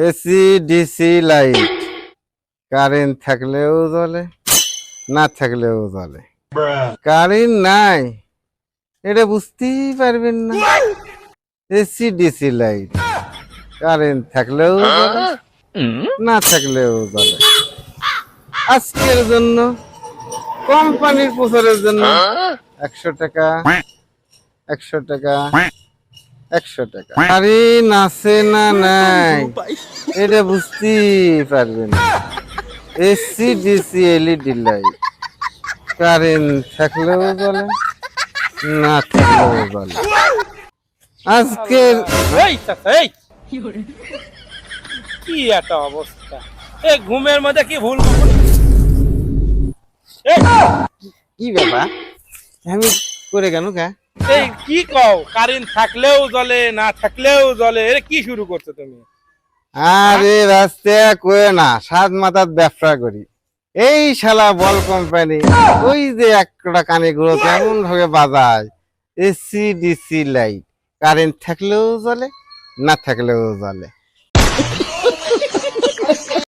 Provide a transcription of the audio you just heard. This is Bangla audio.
এসি ডিসি লাইট কারেন্ট থাকলেও জ্বলে না থাকলেও জ্বলে। কারেন্ট নাই এটা বুঝতেই পারবেন না। এসি ডিসি লাইট কারেন্ট থাকলেও জ্বলে না থাকলেও জ্বলে। আজকের জন্য কোম্পানির প্রচারের জন্য 100 টাকা 100 টাকা 100 টাকা। কারেন্ট আছে না নাই এটা বুঝতেই পারবেন না। AC DC LED light current থাকলেও জ্বলে না থাকলেও জ্বলে। আজকের কি একটা অবস্থা! এই ঘুমের মধ্যে কি ভুল কি ব্যাপার আমি করে কেন কা এই কি কও? কারেন্ট থাকলেও জ্বলে না থাকলেও জ্বলে, এর কি শুরু করছো তুমি? আরে রাস্তা কয়ে না, সাত মাথার ব্যবসা করি। এই শালা বল কোম্পানি ওই যে একটা কানে গুলো কেমন ভাবে বাজায়। এসি ডিসি লাইট কারেন্ট থাকলেও জ্বলে না থাকলেও জ্বলে।